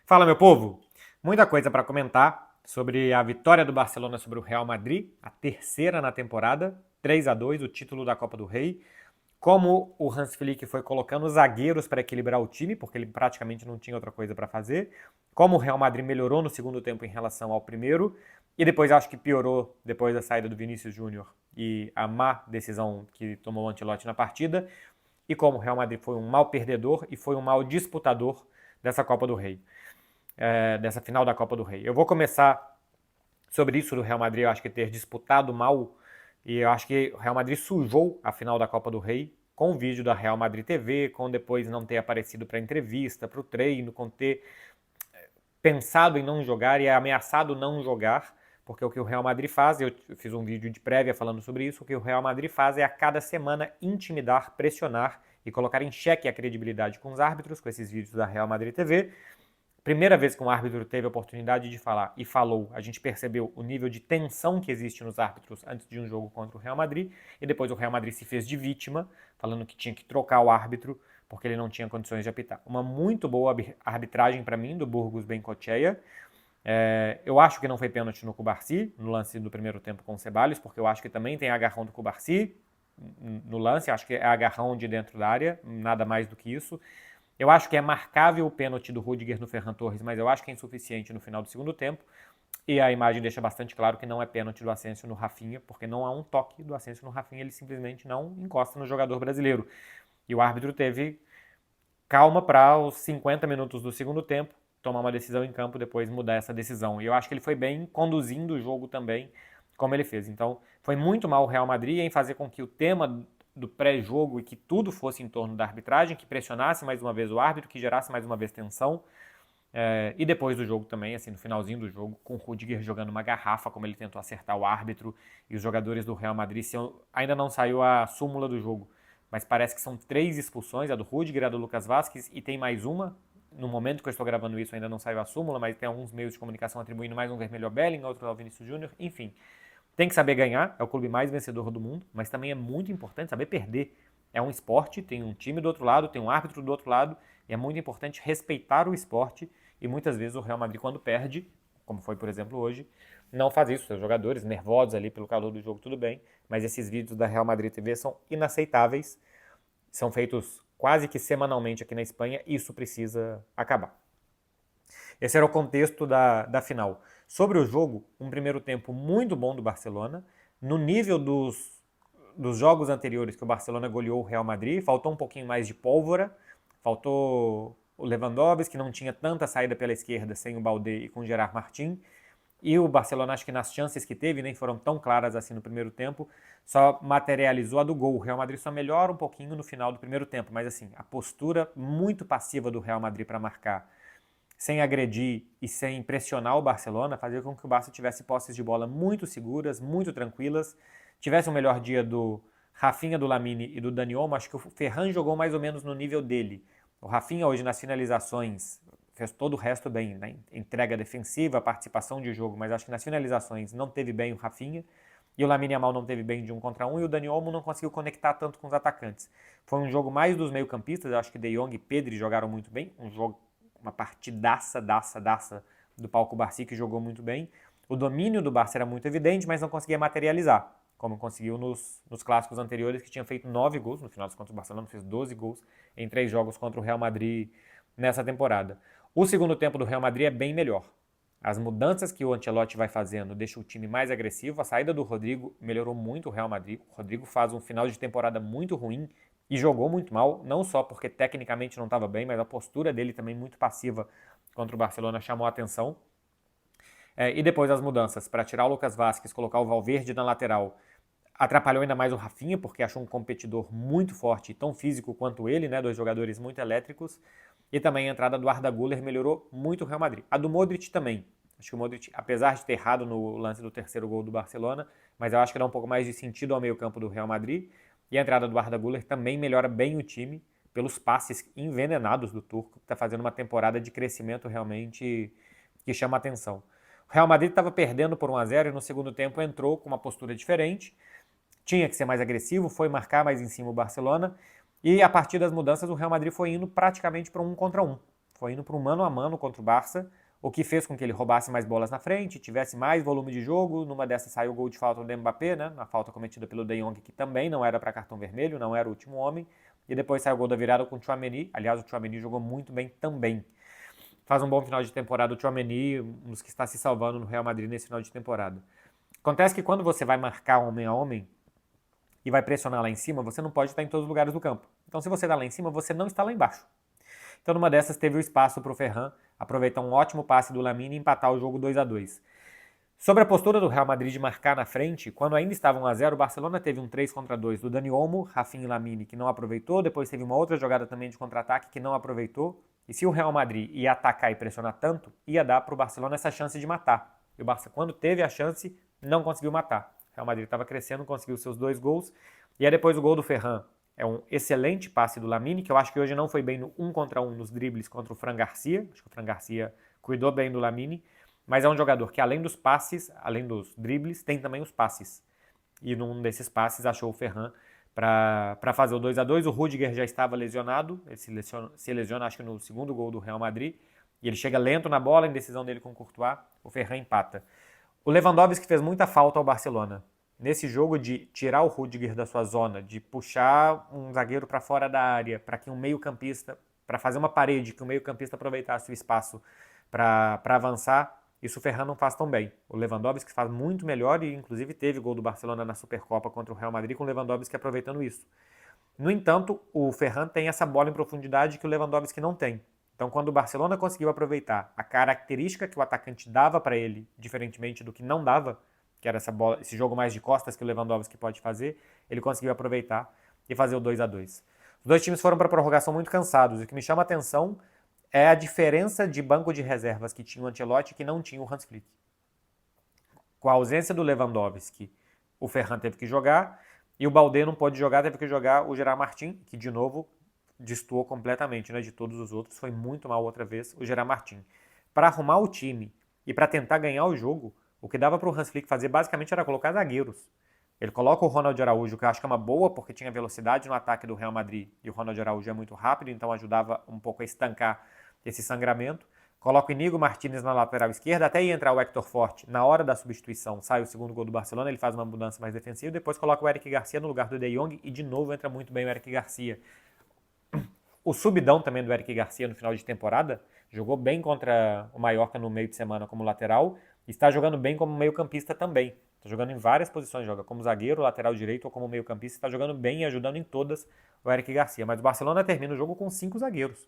Fala, meu povo! Muita coisa para comentar sobre a vitória do Barcelona sobre o Real Madrid, a terceira na temporada, 3-2, o título da Copa do Rei. Como o Hans Flick foi colocando zagueiros para equilibrar o time, porque ele praticamente não tinha outra coisa para fazer. Como o Real Madrid melhorou no segundo tempo em relação ao primeiro. E depois acho que piorou depois da saída do Vinícius Júnior e a má decisão que tomou o Ancelotti na partida. E como o Real Madrid foi um mau perdedor e foi um mau disputador dessa Copa do Rei, dessa final da Copa do Rei. Eu vou começar sobre isso do Real Madrid, eu acho que ter disputado mal, e eu acho que o Real Madrid sujou a final da Copa do Rei com o vídeo da Real Madrid TV, com depois não ter aparecido para entrevista, para o treino, com ter pensado em não jogar e ameaçado não jogar, porque o que o Real Madrid faz, eu fiz um vídeo de prévia falando sobre isso, o que o Real Madrid faz é a cada semana intimidar, pressionar e colocar em xeque a credibilidade com os árbitros, com esses vídeos da Real Madrid TV. Primeira vez que um árbitro teve a oportunidade de falar e falou, a gente percebeu o nível de tensão que existe nos árbitros antes de um jogo contra o Real Madrid, e depois o Real Madrid se fez de vítima, falando que tinha que trocar o árbitro porque ele não tinha condições de apitar. Uma muito boa arbitragem para mim do Burgos Bengoechea. Eu acho que não foi pênalti no Cubarsí, no lance do primeiro tempo com o Ceballos, porque eu acho que também tem agarrão do Cubarsí no lance, acho que é agarrão de dentro da área, nada mais do que isso. Eu acho que é marcável o pênalti do Rudiger no Ferran Torres, mas eu acho que é insuficiente no final do segundo tempo. E a imagem deixa bastante claro que não é pênalti do Asensio no Rafinha, porque não há um toque do Asensio no Rafinha, ele simplesmente não encosta no jogador brasileiro. E o árbitro teve calma para os 50 minutos do segundo tempo tomar uma decisão em campo, depois mudar essa decisão. E eu acho que ele foi bem conduzindo o jogo também, como ele fez. Então, foi muito mal o Real Madrid em fazer com que o tema do pré-jogo e que tudo fosse em torno da arbitragem, que pressionasse mais uma vez o árbitro, que gerasse mais uma vez tensão. E depois do jogo também, assim, no finalzinho do jogo, com o Rudiger jogando uma garrafa, como ele tentou acertar o árbitro, e os jogadores do Real Madrid, ainda não saiu a súmula do jogo, mas parece que são 3 expulsões, a do Rudiger, a do Lucas Vázquez, e tem mais uma. No momento que eu estou gravando isso ainda não saiu a súmula, mas tem alguns meios de comunicação atribuindo mais um vermelho ao Bellingham, outro ao Vinícius Júnior, enfim. Tem que saber ganhar, é o clube mais vencedor do mundo, mas também é muito importante saber perder. É um esporte, tem um time do outro lado, tem um árbitro do outro lado, e é muito importante respeitar o esporte, e muitas vezes o Real Madrid, quando perde, como foi, por exemplo, hoje, não faz isso. Seus jogadores nervosos ali pelo calor do jogo, tudo bem, mas esses vídeos da Real Madrid TV são inaceitáveis, são feitos quase que semanalmente aqui na Espanha, e isso precisa acabar. Esse era o contexto da final. Sobre o jogo, um primeiro tempo muito bom do Barcelona, no nível dos jogos anteriores que o Barcelona goleou o Real Madrid, faltou um pouquinho mais de pólvora, faltou o Lewandowski, que não tinha tanta saída pela esquerda sem o Baldé e com o Gerard Martin, e o Barcelona, acho que nas chances que teve, nem foram tão claras assim no primeiro tempo, só materializou a do gol. O Real Madrid só melhora um pouquinho no final do primeiro tempo, mas assim, a postura muito passiva do Real Madrid para marcar, sem agredir e sem pressionar o Barcelona, fazia com que o Barça tivesse posses de bola muito seguras, muito tranquilas, tivesse um melhor dia do Rafinha, do Lamine e do Dani Olmo. Acho que o Ferran jogou mais ou menos no nível dele. O Rafinha hoje nas finalizações fez todo o resto bem, né? Entrega defensiva, participação de jogo, mas acho que nas finalizações não teve bem o Rafinha. E o Lamine Yamal não teve bem de 1 contra 1, e o Dani Olmo não conseguiu conectar tanto com os atacantes. Foi um jogo mais dos meio-campistas, acho que De Jong e Pedri jogaram muito bem, uma partidaça do Pau Cubarsí, que jogou muito bem. O domínio do Barça era muito evidente, mas não conseguia materializar, como conseguiu nos clássicos anteriores, que tinha feito 9 gols, no final das contas o Barcelona fez 12 gols em 3 jogos contra o Real Madrid nessa temporada. O segundo tempo do Real Madrid é bem melhor. As mudanças que o Ancelotti vai fazendo deixam o time mais agressivo. A saída do Rodrigo melhorou muito o Real Madrid. O Rodrigo faz um final de temporada muito ruim e jogou muito mal, não só porque tecnicamente não estava bem, mas a postura dele também muito passiva contra o Barcelona chamou a atenção. E depois as mudanças para tirar o Lucas Vázquez, colocar o Valverde na lateral, atrapalhou ainda mais o Rafinha, porque achou um competidor muito forte e tão físico quanto ele, né? 2 jogadores muito elétricos. E também a entrada do Arda Güler melhorou muito o Real Madrid. A do Modric também. Acho que o Modric, apesar de ter errado no lance do terceiro gol do Barcelona, mas eu acho que dá um pouco mais de sentido ao meio-campo do Real Madrid. E a entrada do Arda Güler também melhora bem o time, pelos passes envenenados do turco, que está fazendo uma temporada de crescimento realmente que chama a atenção. O Real Madrid estava perdendo por 1-0 e no segundo tempo entrou com uma postura diferente, tinha que ser mais agressivo, foi marcar mais em cima o Barcelona, e a partir das mudanças o Real Madrid foi indo praticamente para um contra um. foi indo para um mano a mano contra o Barça, o que fez com que ele roubasse mais bolas na frente, tivesse mais volume de jogo. Numa dessas saiu o gol de falta do Mbappé, né? Na falta cometida pelo De Jong, que também não era para cartão vermelho, não era o último homem. E depois saiu o gol da virada com o Tchouaméni. Aliás, o Tchouaméni jogou muito bem também. Faz um bom final de temporada o Tchouaméni, um dos que está se salvando no Real Madrid nesse final de temporada. Acontece que quando você vai marcar homem a homem e vai pressionar lá em cima, você não pode estar em todos os lugares do campo. Então, se você está lá em cima, você não está lá embaixo. Então, numa dessas, teve o espaço para o Ferran aproveitar um ótimo passe do Lamine e empatar o jogo 2-2. Sobre a postura do Real Madrid de marcar na frente, quando ainda estava 1-0, o Barcelona teve um 3-2 do Dani Olmo, Rafinha e Lamine, que não aproveitou. Depois teve uma outra jogada também de contra-ataque que não aproveitou. E se o Real Madrid ia atacar e pressionar tanto, ia dar para o Barcelona essa chance de matar. E o Barça, quando teve a chance, não conseguiu matar. O Real Madrid estava crescendo, conseguiu seus 2 gols. E aí depois o gol do Ferran é um excelente passe do Lamine, que eu acho que hoje não foi bem no 1 contra 1 nos dribles contra o Fran Garcia. Acho que o Fran Garcia cuidou bem do Lamine. Mas é um jogador que, além dos passes, além dos dribles, tem também os passes. E num desses passes achou o Ferran para fazer o 2-2. O Rüdiger já estava lesionado, ele se lesiona acho que no segundo gol do Real Madrid. E ele chega lento na bola, em decisão dele com o Courtois, o Ferran empata. O Lewandowski fez muita falta ao Barcelona. Nesse jogo de tirar o Rüdiger da sua zona, de puxar um zagueiro para fora da área, para que um meio-campista, para fazer uma parede, que o meio-campista aproveitasse o espaço para avançar, isso o Ferran não faz tão bem. O Lewandowski faz muito melhor e inclusive teve gol do Barcelona na Supercopa contra o Real Madrid com o Lewandowski aproveitando isso. No entanto, o Ferran tem essa bola em profundidade que o Lewandowski não tem. Então, quando o Barcelona conseguiu aproveitar a característica que o atacante dava para ele, diferentemente do que não dava, que era esse jogo mais de costas que o Lewandowski pode fazer, ele conseguiu aproveitar e fazer o 2-2. Os dois times foram para a prorrogação muito cansados. E o que me chama a atenção é a diferença de banco de reservas que tinha o Ancelotti e que não tinha o Hans Flick. Com a ausência do Lewandowski, o Ferran teve que jogar e o Baldé não pôde jogar, teve que jogar o Gerard Martin, que de novo destoou completamente, né, de todos os outros, foi muito mal outra vez o Gerard Martin. Para arrumar o time e para tentar ganhar o jogo, o que dava para o Hans Flick fazer basicamente era colocar zagueiros. Ele coloca o Ronald Araújo, que eu acho que é uma boa, porque tinha velocidade no ataque do Real Madrid, e o Ronald Araújo é muito rápido, então ajudava um pouco a estancar esse sangramento. Coloca o Inigo Martínez na lateral esquerda, até ia entrar o Héctor Forte. Na hora da substituição, sai o segundo gol do Barcelona, ele faz uma mudança mais defensiva, depois coloca o Eric Garcia no lugar do De Jong, e de novo entra muito bem o Eric Garcia. O subidão também do Eric Garcia no final de temporada, jogou bem contra o Mallorca no meio de semana como lateral, e está jogando bem como meio-campista também. Está jogando em várias posições, joga como zagueiro, lateral direito ou como meio-campista, está jogando bem e ajudando em todas o Eric Garcia. Mas o Barcelona termina o jogo com 5 zagueiros.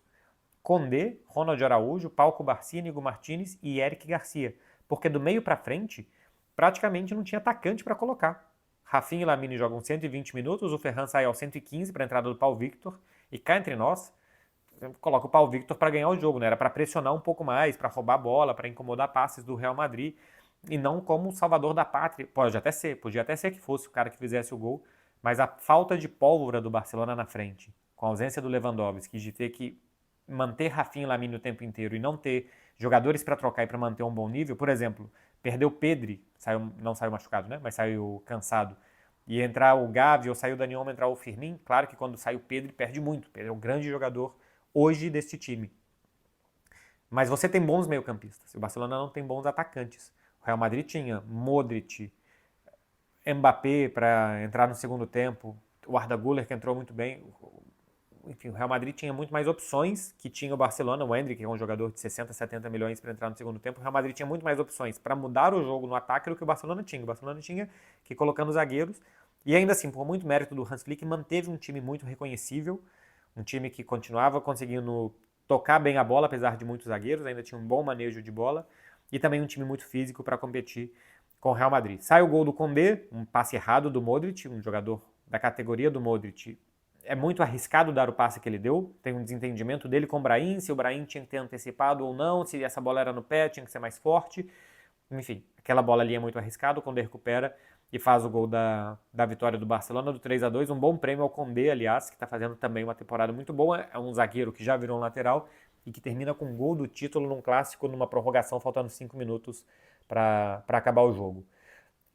Condé, Ronald Araújo, Pau Cubarsí, Inigo Martínez e Eric Garcia. Porque do meio para frente, praticamente não tinha atacante para colocar. Rafinha e Lamine jogam 120 minutos, o Ferran sai aos 115 para a entrada do Pau Victor. E cá entre nós, coloca o Pau Victor para ganhar o jogo, né? Era para pressionar um pouco mais, para roubar a bola, para incomodar passes do Real Madrid. E não como o salvador da pátria. Podia até ser que fosse o cara que fizesse o gol, mas a falta de pólvora do Barcelona na frente, com a ausência do Lewandowski, de ter que manter Rafinha e Lamine o tempo inteiro e não ter jogadores para trocar e para manter um bom nível, por exemplo, perdeu o Pedri, não saiu machucado, né? Mas saiu cansado, e entrar o Gavi ou saiu o Dani Olmo, entrar o Firmino, claro que quando sai o Pedri perde muito, Pedri é um grande jogador hoje deste time. Mas você tem bons meio-campistas, o Barcelona não tem bons atacantes. O Real Madrid tinha Modric, Mbappé para entrar no segundo tempo, o Arda Güler que entrou muito bem. Enfim, o Real Madrid tinha muito mais opções que tinha o Barcelona. O Endrick, que é um jogador de 60, 70 milhões para entrar no segundo tempo. O Real Madrid tinha muito mais opções para mudar o jogo no ataque do que o Barcelona tinha. O Barcelona tinha que ir colocando zagueiros. E ainda assim, por muito mérito do Hans Flick, manteve um time muito reconhecível. Um time que continuava conseguindo tocar bem a bola, apesar de muitos zagueiros. Ainda tinha um bom manejo de bola. E também um time muito físico para competir com o Real Madrid. Sai o gol do Condé, um passe errado do Modric, um jogador da categoria do Modric. É muito arriscado dar o passe que ele deu, tem um desentendimento dele com o Brahim, se o Brahim tinha que ter antecipado ou não, se essa bola era no pé, tinha que ser mais forte. Enfim, aquela bola ali é muito arriscado, o Condé recupera e faz o gol da vitória do Barcelona, do 3-2. Um bom prêmio ao Condé, aliás, que está fazendo também uma temporada muito boa. É um zagueiro que já virou um lateral e que termina com um gol do título num clássico, numa prorrogação, faltando 5 minutos para acabar o jogo.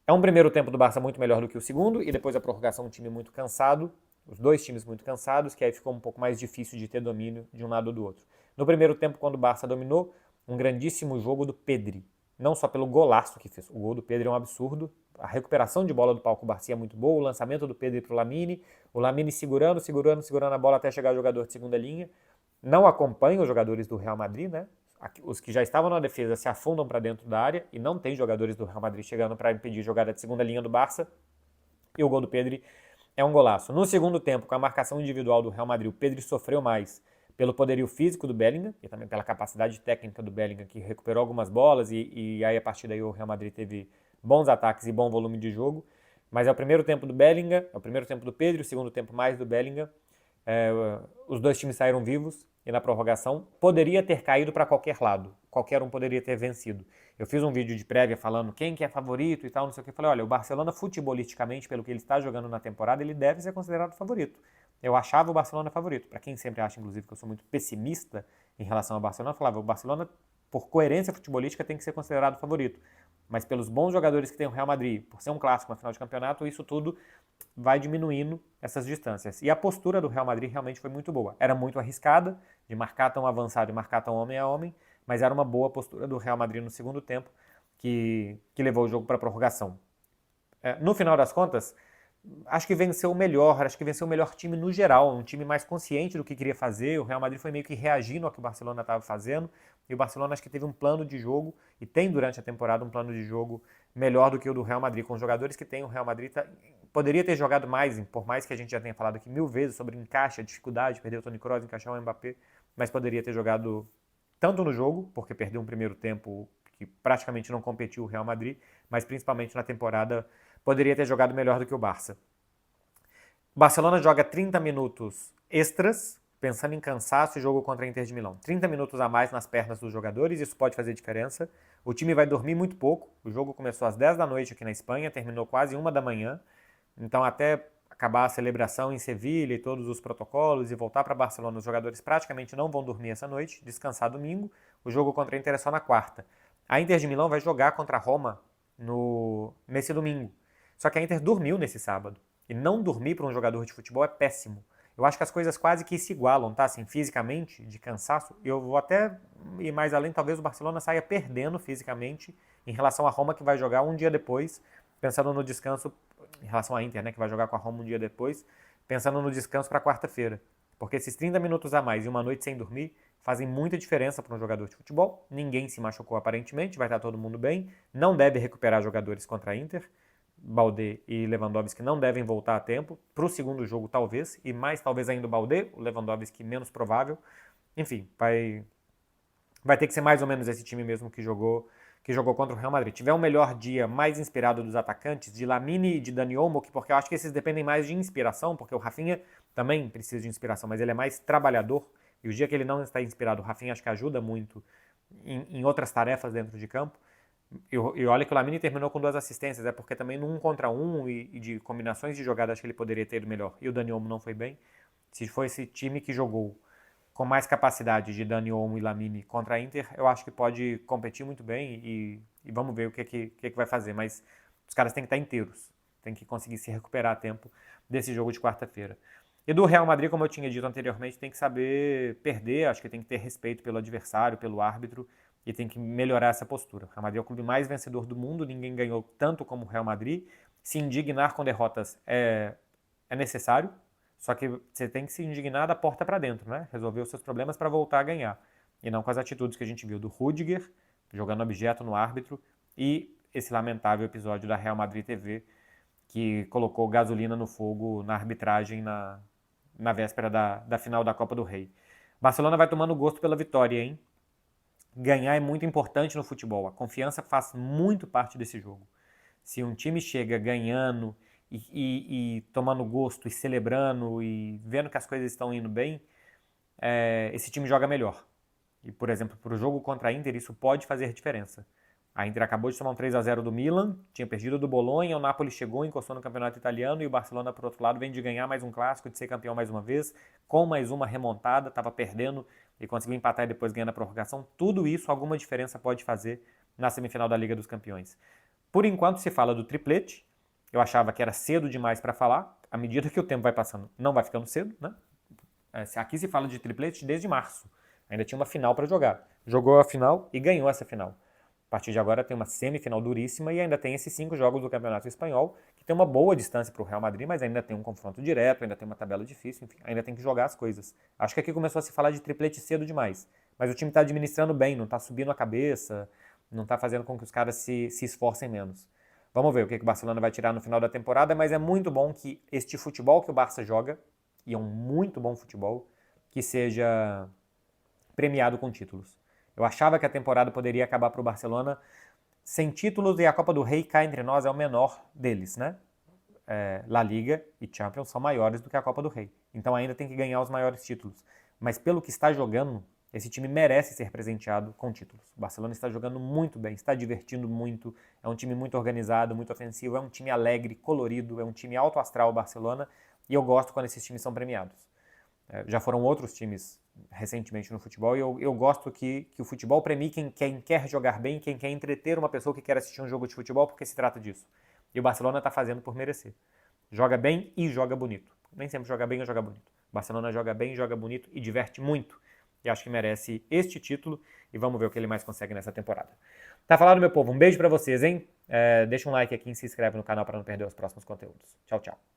É um primeiro tempo do Barça muito melhor do que o segundo, e depois a prorrogação um time muito cansado, os dois times muito cansados, que aí ficou um pouco mais difícil de ter domínio de um lado ou do outro. No primeiro tempo, quando o Barça dominou, um grandíssimo jogo do Pedri. Não só pelo golaço que fez. O gol do Pedri é um absurdo. A recuperação de bola do Pau Cubarsí é muito boa. O lançamento do Pedri para o Lamine segurando a bola até chegar o jogador de segunda linha. Não acompanha os jogadores do Real Madrid, né? Os que já estavam na defesa se afundam para dentro da área e não tem jogadores do Real Madrid chegando para impedir jogada de segunda linha do Barça. E o gol do Pedri é um golaço. No segundo tempo, com a marcação individual do Real Madrid, o Pedri sofreu mais pelo poderio físico do Bellingham e também pela capacidade técnica do Bellingham, que recuperou algumas bolas e aí a partir daí o Real Madrid teve bons ataques e bom volume de jogo. Mas é o primeiro tempo do Bellingham, é o primeiro tempo do Pedri, o segundo tempo mais do Bellingham. Os dois times saíram vivos e na prorrogação poderia ter caído para qualquer lado. Qualquer um poderia ter vencido. Eu fiz um vídeo de prévia falando quem que é favorito e tal, não sei o que. Eu falei, olha, o Barcelona futebolisticamente, pelo que ele está jogando na temporada, ele deve ser considerado favorito. Eu achava o Barcelona favorito. Para quem sempre acha, inclusive, que eu sou muito pessimista em relação ao Barcelona, eu falava, o Barcelona, por coerência futebolística, tem que ser considerado favorito. Mas pelos bons jogadores que tem o Real Madrid, por ser um clássico na final de campeonato, isso tudo vai diminuindo essas distâncias. E a postura do Real Madrid realmente foi muito boa. Era muito arriscada, de marcar tão avançado e marcar tão homem a homem, mas era uma boa postura do Real Madrid no segundo tempo, que levou o jogo para a prorrogação. No final das contas, acho que venceu o melhor time no geral, um time mais consciente do que queria fazer. O Real Madrid foi meio que reagindo ao que o Barcelona estava fazendo, e o Barcelona acho que teve um plano de jogo, e tem durante a temporada um plano de jogo melhor do que o do Real Madrid. Com os jogadores que tem, o Real Madrid poderia ter jogado mais, por mais que a gente já tenha falado aqui 1000 vezes sobre encaixe, a dificuldade de perder o Toni Kroos, encaixar o Mbappé, mas poderia ter jogado tanto no jogo, porque perdeu um primeiro tempo que praticamente não competiu o Real Madrid, mas principalmente na temporada poderia ter jogado melhor do que o Barça. O Barcelona joga 30 minutos extras, pensando em cansaço e jogo contra a Inter de Milão. 30 minutos a mais nas pernas dos jogadores, isso pode fazer diferença. O time vai dormir muito pouco, o jogo começou às 10 da noite aqui na Espanha, terminou quase 1 da manhã, então até acabar a celebração em Sevilha e todos os protocolos e voltar para Barcelona, os jogadores praticamente não vão dormir essa noite, descansar domingo, o jogo contra a Inter é só na quarta. A Inter de Milão vai jogar contra a Roma nesse domingo. Só que a Inter dormiu nesse sábado. E não dormir para um jogador de futebol é péssimo. Eu acho que as coisas quase que se igualam, tá? Assim, fisicamente, de cansaço. Eu vou até ir mais além, talvez o Barcelona saia perdendo fisicamente em relação à Roma, que vai jogar um dia depois, pensando no descanso, em relação à Inter, né, que vai jogar com a Roma um dia depois, pensando no descanso para quarta-feira. Porque esses 30 minutos a mais e uma noite sem dormir fazem muita diferença para um jogador de futebol. Ninguém se machucou aparentemente, vai estar todo mundo bem. Não deve recuperar jogadores contra a Inter. Balde e Lewandowski não devem voltar a tempo. Para o segundo jogo, talvez. E mais talvez ainda o Balde, o Lewandowski menos provável. Enfim, vai ter que ser mais ou menos esse time mesmo que jogou contra o Real Madrid. Tiver um melhor dia mais inspirado dos atacantes, de Lamine e de Dani Olmo, porque eu acho que esses dependem mais de inspiração, porque o Rafinha também precisa de inspiração, mas ele é mais trabalhador. E o dia que ele não está inspirado, o Rafinha acho que ajuda muito em outras tarefas dentro de campo. E olha que o Lamine terminou com 2 assistências, é porque também no 1 contra 1 e de combinações de jogadas acho que ele poderia ter ido melhor. E o Dani Olmo não foi bem. Se foi esse time que jogou com mais capacidade de Dani Olmo e Lamine contra a Inter, eu acho que pode competir muito bem e vamos ver o que vai fazer. Mas os caras têm que estar inteiros, têm que conseguir se recuperar a tempo desse jogo de quarta-feira. E do Real Madrid, como eu tinha dito anteriormente, tem que saber perder, acho que tem que ter respeito pelo adversário, pelo árbitro, e tem que melhorar essa postura. O Real Madrid é o clube mais vencedor do mundo, ninguém ganhou tanto como o Real Madrid. Se indignar com derrotas é necessário, só que você tem que se indignar da porta para dentro, né? Resolver os seus problemas para voltar a ganhar. E não com as atitudes que a gente viu do Rüdiger, jogando objeto no árbitro, e esse lamentável episódio da Real Madrid TV, que colocou gasolina no fogo na arbitragem na véspera da final da Copa do Rei. Barcelona vai tomando gosto pela vitória, hein? Ganhar é muito importante no futebol. A confiança faz muito parte desse jogo. Se um time chega ganhando e tomando gosto e celebrando e vendo que as coisas estão indo bem, esse time joga melhor. E, por exemplo, para o jogo contra a Inter, isso pode fazer diferença. A Inter acabou de tomar um 3-0 do Milan, tinha perdido do Bolonha, o Napoli chegou, encostou no campeonato italiano e o Barcelona, por outro lado, vem de ganhar mais um clássico, de ser campeão mais uma vez, com mais uma remontada, estava perdendo e conseguiu empatar e depois ganhar na prorrogação. Tudo isso, alguma diferença pode fazer na semifinal da Liga dos Campeões. Por enquanto se fala do triplete, eu achava que era cedo demais para falar, à medida que o tempo vai passando, não vai ficando cedo, né? Aqui se fala de triplete desde março. Ainda tinha uma final para jogar. Jogou a final e ganhou essa final. A partir de agora tem uma semifinal duríssima e ainda tem esses 5 jogos do Campeonato Espanhol, que tem uma boa distância para o Real Madrid, mas ainda tem um confronto direto, ainda tem uma tabela difícil, enfim, ainda tem que jogar as coisas. Acho que aqui começou a se falar de triplete cedo demais, mas o time está administrando bem, não está subindo a cabeça, não está fazendo com que os caras se esforcem menos. Vamos ver o que o Barcelona vai tirar no final da temporada, mas é muito bom que este futebol que o Barça joga, e é um muito bom futebol, que seja premiado com títulos. Eu achava que a temporada poderia acabar para o Barcelona sem títulos e a Copa do Rei, cá entre nós, é o menor deles, né? La Liga e Champions são maiores do que a Copa do Rei. Então ainda tem que ganhar os maiores títulos. Mas pelo que está jogando, esse time merece ser presenteado com títulos. O Barcelona está jogando muito bem, está divertindo muito, é um time muito organizado, muito ofensivo, é um time alegre, colorido, é um time alto astral, o Barcelona, e eu gosto quando esses times são premiados. Já foram outros times recentemente no futebol e eu gosto que o futebol premie quem quer jogar bem, quem quer entreter uma pessoa que quer assistir um jogo de futebol, porque se trata disso. E o Barcelona está fazendo por merecer. Joga bem e joga bonito. Nem sempre joga bem ou joga bonito. O Barcelona joga bem, joga bonito e diverte muito. E acho que merece este título e vamos ver o que ele mais consegue nessa temporada. Tá falado, meu povo? Um beijo pra vocês, hein? Deixa um like aqui e se inscreve no canal para não perder os próximos conteúdos. Tchau, tchau.